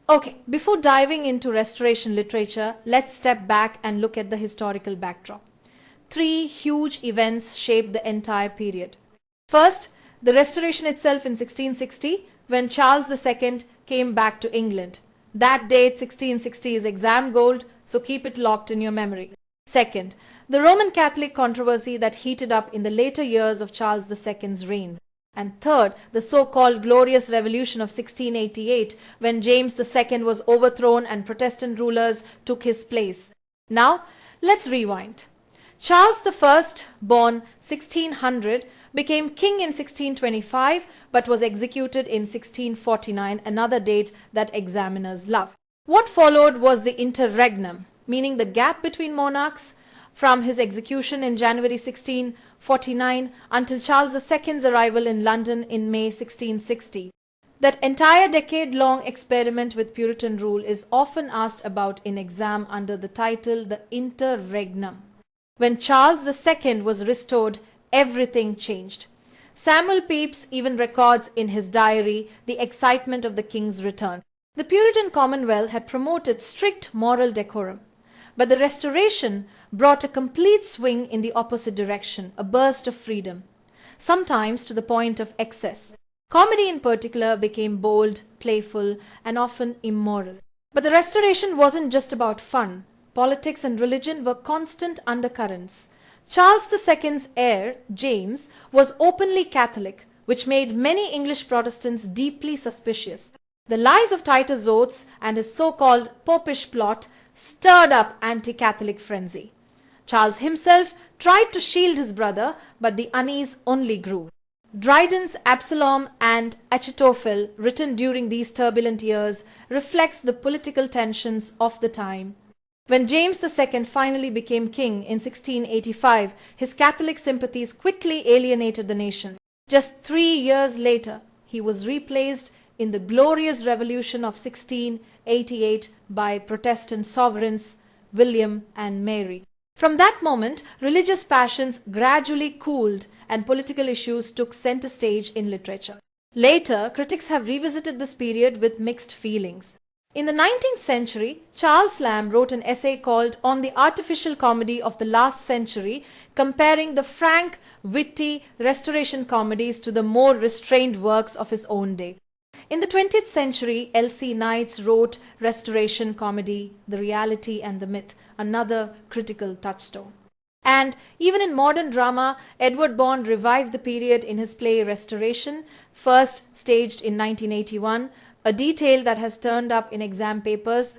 Okay, before diving into Restoration literature, let's step back and look at the historical backdrop. Three huge events shaped the entire period. First, the Restoration itself in 1660, when Charles II came back to England. That date, 1660, is exam gold, so keep it locked in your memory. Second, the Roman Catholic controversy that heated up in the later years of Charles II's reign. And third, the so-called Glorious Revolution of 1688, when James II was overthrown and Protestant rulers took his place. Now, let's rewind. Charles I, born 1600, became king in 1625 but was executed in 1649, another date that examiners love. What followed was the interregnum, meaning the gap between monarchs, from his execution in January 1649 until Charles II's arrival in London in May 1660. That entire decade-long experiment with Puritan rule is often asked about in exam under the title the interregnum. When Charles II was restored, everything changed. Samuel Pepys even records in his diary the excitement of the king's return. The Puritan Commonwealth had promoted strict moral decorum, but the Restoration brought a complete swing in the opposite direction, a burst of freedom, sometimes to the point of excess. Comedy in particular became bold, playful, and often immoral. But the Restoration wasn't just about fun. Politics and religion were constant undercurrents. Charles II's heir, James, was openly Catholic, which made many English Protestants deeply suspicious. The lies of Titus Oates and his so-called Popish plot stirred up anti-Catholic frenzy. Charles himself tried to shield his brother, but the unease only grew. Dryden's Absalom and Achitophel, written during these turbulent years, reflects the political tensions of the time. When James II finally became king in 1685, his Catholic sympathies quickly alienated the nation. Just 3 years later, he was replaced in the Glorious Revolution of 1688 by Protestant sovereigns William and Mary. From that moment, religious passions gradually cooled and political issues took center stage in literature. Later, critics have revisited this period with mixed feelings. In the 19th century, Charles Lamb wrote an essay called On the Artificial Comedy of the Last Century, comparing the frank, witty Restoration comedies to the more restrained works of his own day. In the 20th century, L.C. Knights wrote Restoration comedy, The Reality and the Myth, another critical touchstone. And even in modern drama, Edward Bond revived the period in his play Restoration, first staged in 1981, a detail that has turned up in exam papers.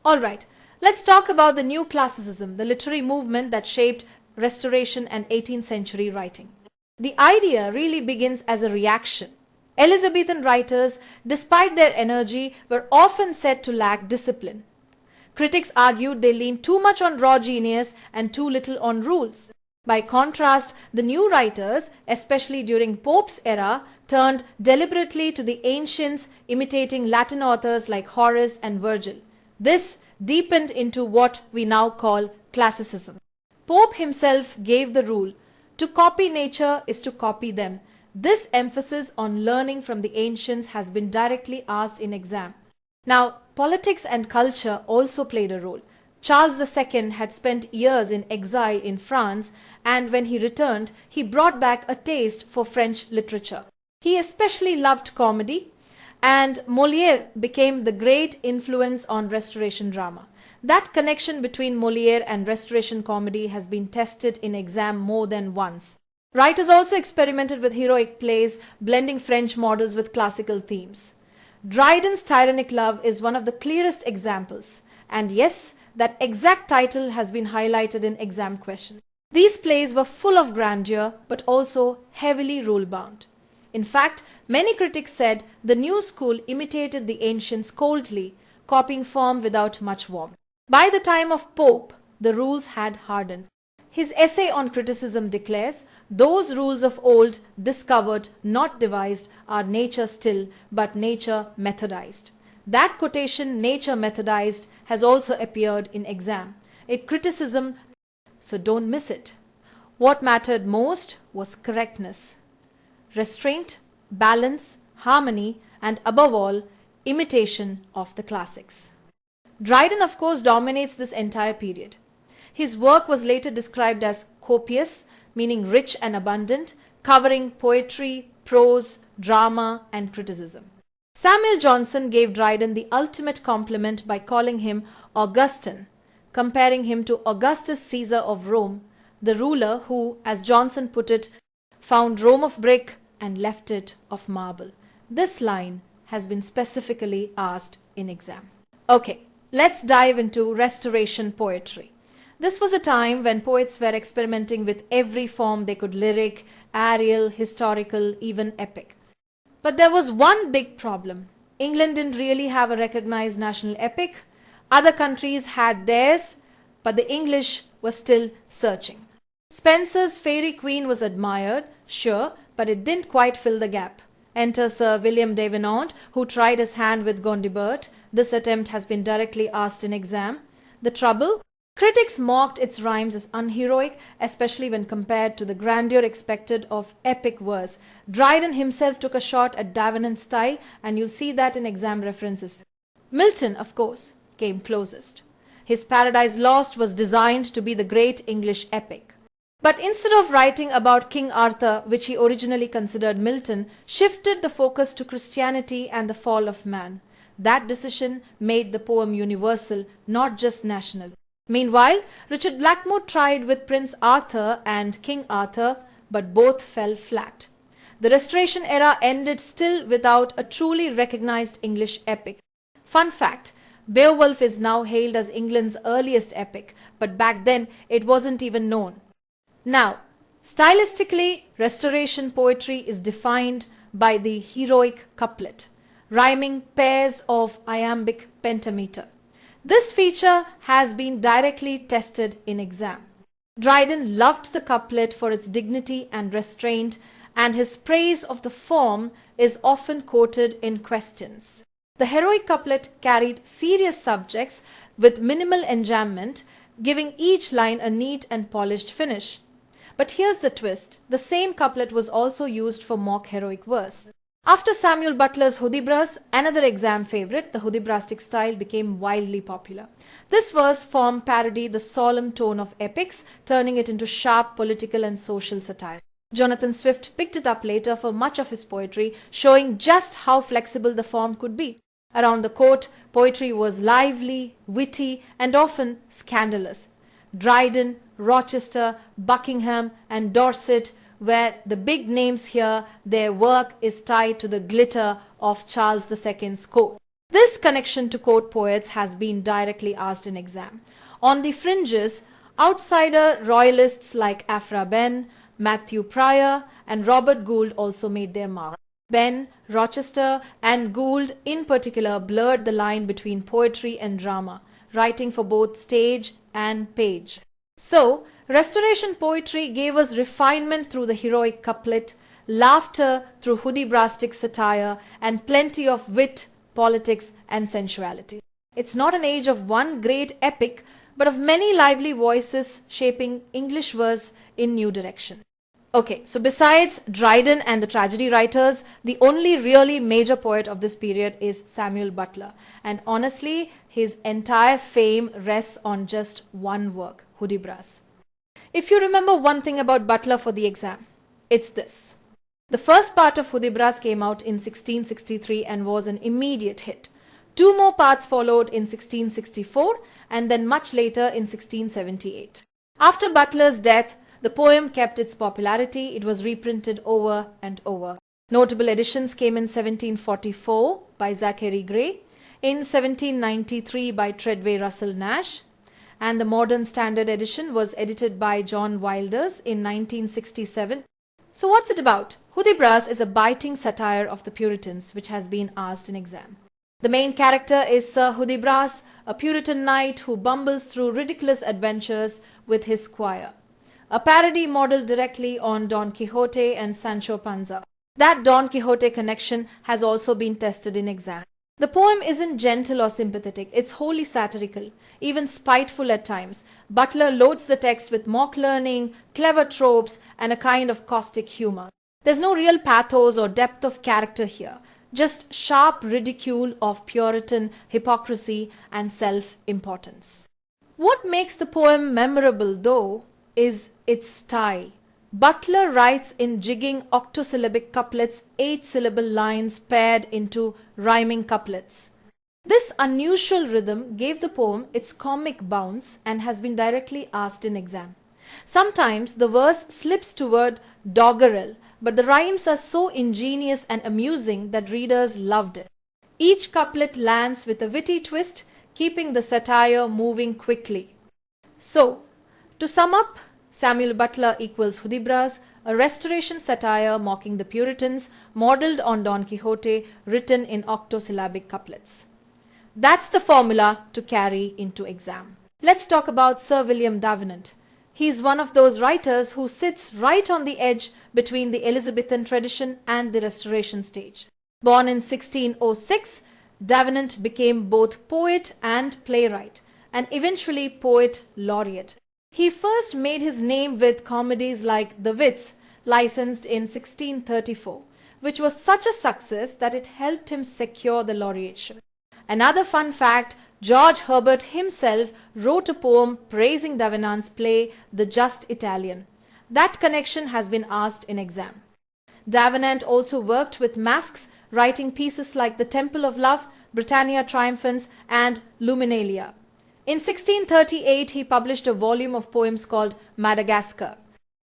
Alright, let's talk about the new classicism, the literary movement that shaped Restoration and 18th century writing. The idea really begins as a reaction. Elizabethan writers, despite their energy, were often said to lack discipline. Critics argued they leaned too much on raw genius and too little on rules. By contrast, the new writers, especially during Pope's era, turned deliberately to the ancients, imitating Latin authors like Horace and Virgil. This deepened into what we now call classicism. Pope himself gave the rule, to copy nature is to copy them. This emphasis on learning from the ancients has been directly asked in exam. Now, politics and culture also played a role. Charles II had spent years in exile in France, and when he returned, he brought back a taste for French literature. He especially loved comedy, and Molière became the great influence on Restoration drama. That connection between Molière and Restoration comedy has been tested in exam more than once. Writers also experimented with heroic plays, blending French models with classical themes. Dryden's Tyrannic Love is one of the clearest examples, and yes, that exact title has been highlighted in exam questions. These plays were full of grandeur, but also heavily rule-bound. In fact, many critics said the new school imitated the ancients coldly, copying form without much warmth. By the time of Pope, the rules had hardened. His essay on criticism declares, "Those rules of old, discovered, not devised, are nature still, but nature methodized." That quotation, nature methodized, has also appeared in exam. A criticism, so don't miss it. What mattered most was correctness, restraint, balance, harmony, and above all, imitation of the classics. Dryden, of course, dominates this entire period. His work was later described as copious, meaning rich and abundant, covering poetry, prose, drama, and criticism. Samuel Johnson gave Dryden the ultimate compliment by calling him Augustan, comparing him to Augustus Caesar of Rome, the ruler who, as Johnson put it, found Rome of brick and left it of marble. This line has been specifically asked in exam. Okay, let's dive into Restoration poetry. This was a time when poets were experimenting with every form they could: lyric, aerial, historical, even epic. But there was one big problem. England didn't really have a recognized national epic. Other countries had theirs, but the English were still searching. Spenser's Fairy Queen was admired, sure, but it didn't quite fill the gap. Enter Sir William Davenant, who tried his hand with Gondibert. This attempt has been directly asked in exam. The trouble? Critics mocked its rhymes as unheroic, especially when compared to the grandeur expected of epic verse. Dryden himself took a shot at Davenant's style, and you'll see that in exam references. Milton, of course, came closest. His Paradise Lost was designed to be the great English epic. But instead of writing about King Arthur, which he originally considered, Milton shifted the focus to Christianity and the fall of man. That decision made the poem universal, not just national. Meanwhile, Richard Blackmore tried with Prince Arthur and King Arthur, but both fell flat. The Restoration era ended still without a truly recognized English epic. Fun fact, Beowulf is now hailed as England's earliest epic, but back then it wasn't even known. Now, stylistically, Restoration poetry is defined by the heroic couplet, rhyming pairs of iambic pentameter. This feature has been directly tested in exam. Dryden loved the couplet for its dignity and restraint, and his praise of the form is often quoted in questions. The heroic couplet carried serious subjects with minimal enjambment, giving each line a neat and polished finish. But here's the twist. The same couplet was also used for mock heroic verse. After Samuel Butler's Hudibras, another exam favorite, the Hudibrastic style became wildly popular. This verse form parodied the solemn tone of epics, turning it into sharp political and social satire. Jonathan Swift picked it up later for much of his poetry, showing just how flexible the form could be. Around the court, poetry was lively, witty, and often scandalous. Dryden, Rochester, Buckingham, and Dorset were the big names here. Their work is tied to the glitter of Charles II's court. This connection to court poets has been directly asked in exam. On the fringes, outsider royalists like Aphra Behn, Matthew Prior, and Robert Gould also made their mark. Behn, Rochester, and Gould in particular blurred the line between poetry and drama, writing for both stage and page. So, Restoration poetry gave us refinement through the heroic couplet, laughter through Hudibrastic satire, and plenty of wit, politics, and sensuality. It's not an age of one great epic, but of many lively voices shaping English verse in new direction. Okay, so besides Dryden and the tragedy writers, the only really major poet of this period is Samuel Butler. And honestly, his entire fame rests on just one work, Hudibras. If you remember one thing about Butler for the exam, it's this. The first part of Hudibras came out in 1663 and was an immediate hit. Two more parts followed in 1664 and then much later in 1678. After Butler's death, the poem kept its popularity. It was reprinted over and over. Notable editions came in 1744 by Zachary Gray, in 1793 by Treadway Russell Nash, and the modern standard edition was edited by John Wilders in 1967. So what's it about? Hudibras is a biting satire of the Puritans, which has been asked in exam. The main character is Sir Hudibras, a Puritan knight who bumbles through ridiculous adventures with his squire. A parody modeled directly on Don Quixote and Sancho Panza. That Don Quixote connection has also been tested in exam. The poem isn't gentle or sympathetic, it's wholly satirical, even spiteful at times. Butler loads the text with mock learning, clever tropes, and a kind of caustic humor. There's no real pathos or depth of character here. just sharp ridicule of Puritan hypocrisy and self-importance. What makes the poem memorable, though, is its style. Butler writes in jigging octosyllabic couplets, 8-syllable lines paired into rhyming couplets. This unusual rhythm gave the poem its comic bounce and has been directly asked in exam. Sometimes the verse slips toward doggerel, but the rhymes are so ingenious and amusing that readers loved it. Each couplet lands with a witty twist, keeping the satire moving quickly. So, to sum up, Samuel Butler equals Hudibras, a Restoration satire mocking the Puritans, modelled on Don Quixote, written in octosyllabic couplets. That's the formula to carry into exam. Let's talk about Sir William Davenant. He is one of those writers who sits right on the edge between the Elizabethan tradition and the Restoration stage. Born in 1606, Davenant became both poet and playwright, and eventually poet laureate. He first made his name with comedies like The Wits, licensed in 1634, which was such a success that it helped him secure the laureateship. Another fun fact, George Herbert himself wrote a poem praising Davenant's play The Just Italian. That connection has been asked in exam. Davenant also worked with masques, writing pieces like The Temple of Love, Britannia Triumphans, and Luminalia. In 1638, he published a volume of poems called Madagascar.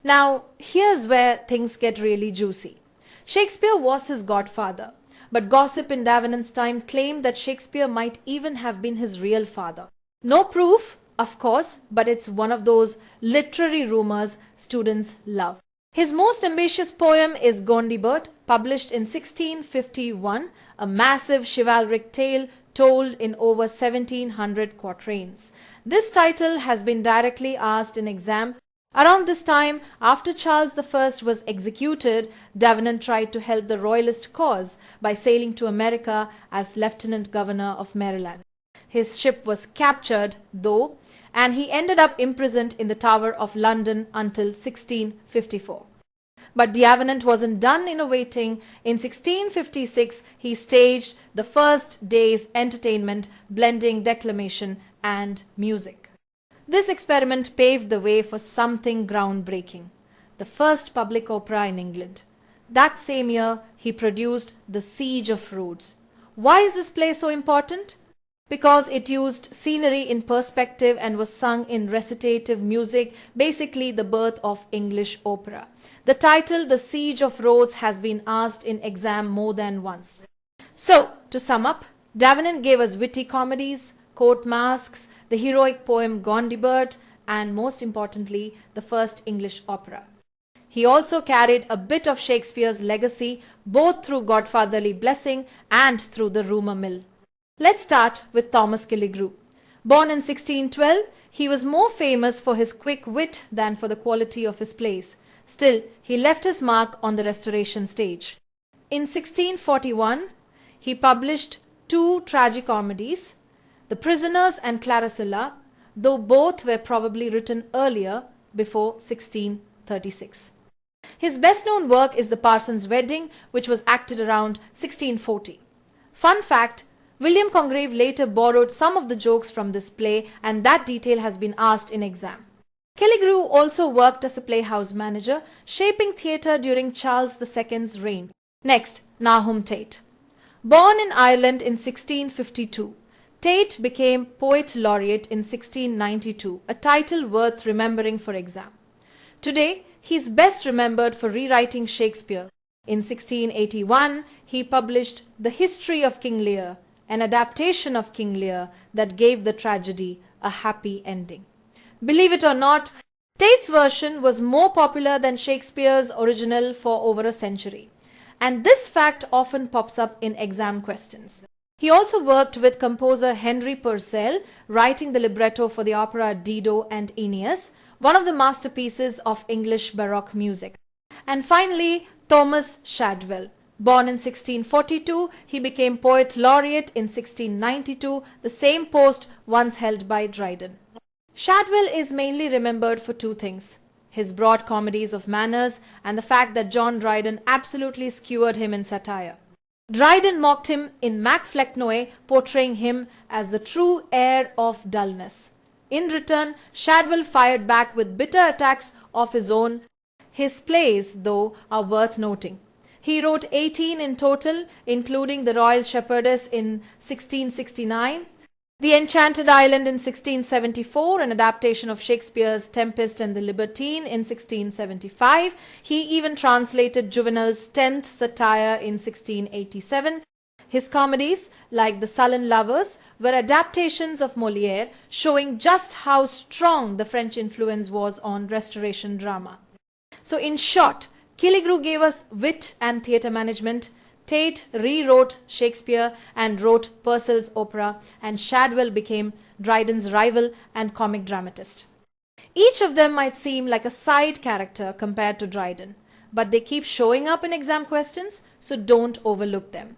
Now, here's where things get really juicy. Shakespeare was his godfather, but gossip in Davenant's time claimed that Shakespeare might even have been his real father. No proof, of course, but it's one of those literary rumors students love. His most ambitious poem is Gondibert, published in 1651, a massive chivalric tale told in over 1700 quatrains. This title has been directly asked in exam. Around this time, after Charles I was executed, Davenant tried to help the royalist cause by sailing to America as Lieutenant Governor of Maryland. His ship was captured, though, and he ended up imprisoned in the Tower of London until 1654. But Davenant wasn't done innovating. In 1656, he staged the first day's entertainment, blending declamation and music. This experiment paved the way for something groundbreaking, the first public opera in England. That same year, he produced The Siege of Rhodes. Why is this play so important? Because it used scenery in perspective and was sung in recitative music, basically the birth of English opera. The title, The Siege of Rhodes, has been asked in exam more than once. So, to sum up, Davenant gave us witty comedies, court masks, the heroic poem Gondibert, and most importantly, the first English opera. He also carried a bit of Shakespeare's legacy, both through godfatherly blessing and through the rumour mill. Let's start with Thomas Killigrew. Born in 1612, he was more famous for his quick wit than for the quality of his plays. Still, he left his mark on the Restoration stage. In 1641, he published two tragicomedies, The Prisoners and Claricilla, though both were probably written earlier, before 1636. His best-known work is The Parson's Wedding, which was acted around 1640. Fun fact, William Congreve later borrowed some of the jokes from this play, and that detail has been asked in exam. Killigrew also worked as a playhouse manager, shaping theatre during Charles II's reign. Next, Nahum Tate. Born in Ireland in 1652, Tate became Poet Laureate in 1692, a title worth remembering for exam. Today, he is best remembered for rewriting Shakespeare. In 1681, he published The History of King Lear, an adaptation of King Lear that gave the tragedy a happy ending. Believe it or not, Tate's version was more popular than Shakespeare's original for over a century. And this fact often pops up in exam questions. He also worked with composer Henry Purcell, writing the libretto for the opera Dido and Aeneas, one of the masterpieces of English Baroque music. And finally, Thomas Shadwell. Born in 1642, he became Poet Laureate in 1692, the same post once held by Dryden. Shadwell is mainly remembered for two things: his broad comedies of manners and the fact that John Dryden absolutely skewered him in satire. Dryden mocked him in Mac Flecknoe, portraying him as the true heir of dullness. In return, Shadwell fired back with bitter attacks of his own. His plays, though, are worth noting. He wrote 18 in total, including The Royal Shepherdess in 1669, The Enchanted Island in 1674, an adaptation of Shakespeare's Tempest and the Libertine in 1675. He even translated Juvenal's 10th satire in 1687. His comedies, like The Sullen Lovers, were adaptations of Molière, showing just how strong the French influence was on Restoration drama. So in short, Killigrew gave us wit and theatre management, Tate rewrote Shakespeare and wrote Purcell's opera, and Shadwell became Dryden's rival and comic dramatist. Each of them might seem like a side character compared to Dryden, but they keep showing up in exam questions, so don't overlook them.